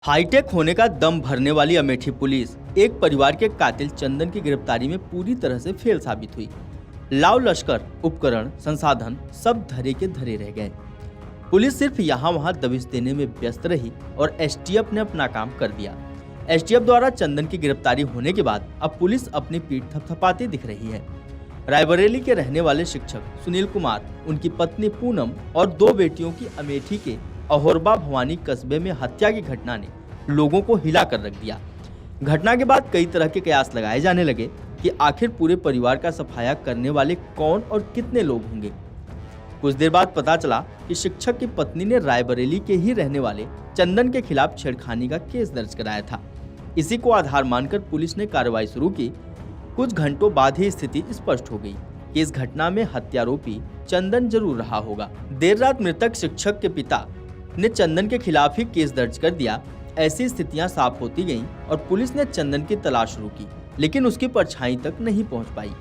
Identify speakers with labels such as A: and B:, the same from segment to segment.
A: Hi tech होने का दम भरने वाली अमेठी पुलिस एक परिवार के कातिल चंदन की गिरफ्तारी में पूरी तरह से फेल साबित हुई। लाव लश्कर, उपकरण, संसाधन सब धरे के धरे रह गए। पुलिस सिर्फ यहाँ वहाँ दबिश देने में व्यस्त रही और एसटीएफ ने अपना काम कर दिया। एसटीएफ द्वारा चंदन की गिरफ्तारी होने के बाद अब पुलिस अपनी पीठ थपथपाती दिख रही है। रायबरेली के रहने वाले शिक्षक सुनील कुमार, उनकी पत्नी पूनम और दो बेटियों की अमेठी के अहोरबा भवानी कस्बे में हत्या की घटना ने लोगों को हिला कर रख दिया। घटना के बाद कई तरह के कयास लगाए जाने लगे कि आखिर पूरे परिवार का सफाया करने वाले कौन और कितने लोग होंगे। कुछ देर बाद पता चला कि शिक्षक की पत्नी ने रायबरेली के ही रहने वाले चंदन के खिलाफ छेड़खानी का केस दर्ज कराया था। इसी को आधार मानकर पुलिस ने कार्रवाई शुरू की। कुछ घंटों बाद ही स्थिति स्पष्ट हो गई कि इस घटना में हत्यारोपी चंदन जरूर रहा होगा। देर रात मृतक शिक्षक के पिता ने चंदन के खिलाफ ही केस दर्ज कर दिया। ऐसी स्थितियां साफ होती गईं और पुलिस ने चंदन की तलाश शुरू की, लेकिन उसकी परछाई तक नहीं पहुंच पाई।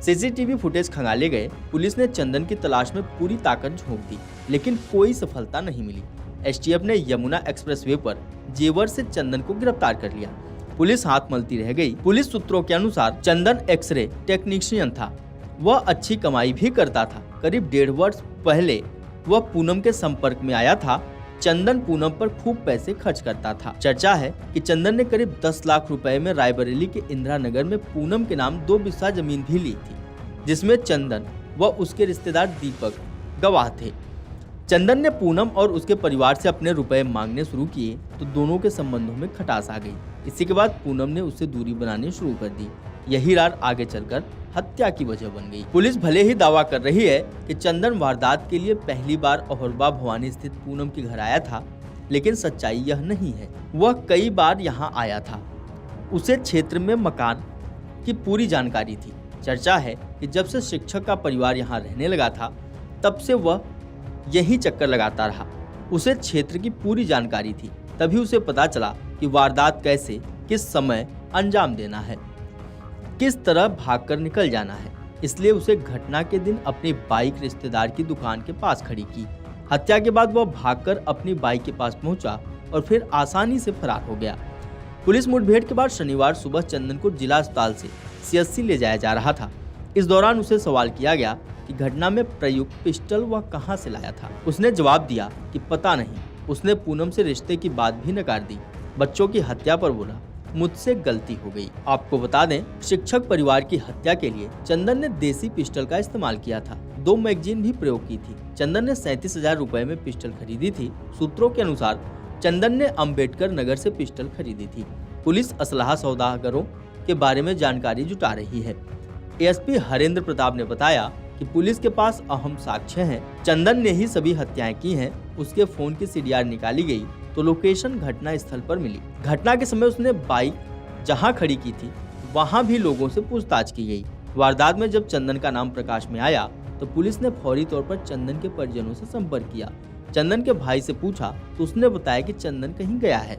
A: सीसीटीवी फुटेज खंगाले गए। पुलिस ने चंदन की तलाश में पूरी ताकत झोंक दी, लेकिन कोई सफलता नहीं मिली। एसटीएफ ने यमुना एक्सप्रेसवे पर जेवर से चंदन को गिरफ्तार कर लिया। पुलिस हाथ मलती रह गई। पुलिस सूत्रों के अनुसार चंदन एक्सरे टेक्नीशियन था। वह अच्छी कमाई भी करता था। करीब 1.5 वर्ष पहले वह पूनम के संपर्क में आया था। चंदन पूनम पर खूब पैसे खर्च करता था। चर्चा है कि चंदन ने करीब 10 लाख रुपए में रायबरेली के इंदिरा नगर में पूनम के नाम 2 बिस्सा जमीन भी ली थी, जिसमें चंदन व उसके रिश्तेदार दीपक गवाह थे। चंदन ने पूनम और उसके परिवार से अपने रुपए मांगने शुरू किए तो दोनों के संबंधों में खटास आ गई। इसी के बाद पूनम ने उससे दूरी बनानी शुरू कर दी। यही रार आगे चलकर हत्या की वजह बन गई। पुलिस भले ही दावा कर रही है कि चंदन वारदात के लिए पहली बार अहोरबा भवानी स्थित पूनम के घर आया था, लेकिन सच्चाई यह नहीं है। वह कई बार यहाँ आया था। उसे क्षेत्र में मकान की पूरी जानकारी थी। चर्चा है कि जब से शिक्षक का परिवार यहाँ रहने लगा था, तब से वह यही चक्कर लगाता रहा। उसे क्षेत्र की पूरी जानकारी थी। तभी उसे पता चला कि वारदात कैसे, किस समय अंजाम देना है, किस तरह भागकर निकल जाना है। इसलिए उसे घटना के दिन अपनी बाइक रिश्तेदार की दुकान के पास खड़ी की। हत्या के बाद वह भागकर अपनी बाइक के पास पहुंचा और फिर आसानी से फरार हो गया। पुलिस मुठभेड़ के बाद शनिवार सुबह चंदन को जिला अस्पताल से सीएचसी ले जाया जा रहा था। इस दौरान उसे सवाल किया गया कि घटना में प्रयुक्त पिस्टल वह कहां से लाया था। उसने जवाब दिया कि पता नहीं। उसने पूनम से रिश्ते की बात भी नकार दी। बच्चों की हत्या पर बोला, मुझसे गलती हो गई। आपको बता दें, शिक्षक परिवार की हत्या के लिए चंदन ने देसी पिस्टल का इस्तेमाल किया था। 2 मैगजीन भी प्रयोग की थी। चंदन ने 37,000 रुपए में पिस्टल खरीदी थी। सूत्रों के अनुसार चंदन ने अंबेडकर नगर से पिस्टल खरीदी थी। पुलिस असलाह सौदागरों के बारे में जानकारी जुटा रही है। एएसपी हरेंद्र प्रताप ने बताया कि पुलिस के पास अहम साक्ष्य हैं। चंदन ने ही सभी हत्याएं की हैं। उसके फोन की सीडीआर निकाली गई तो लोकेशन घटना स्थल पर मिली। घटना के समय उसने बाइक जहां खड़ी की थी वहां भी लोगों से पूछताछ की गई। वारदात में जब चंदन का नाम प्रकाश में आया तो पुलिस ने फौरी तौर पर चंदन के परिजनों से संपर्क किया। चंदन के भाई से पूछा तो उसने बताया कि चंदन कहीं गया है।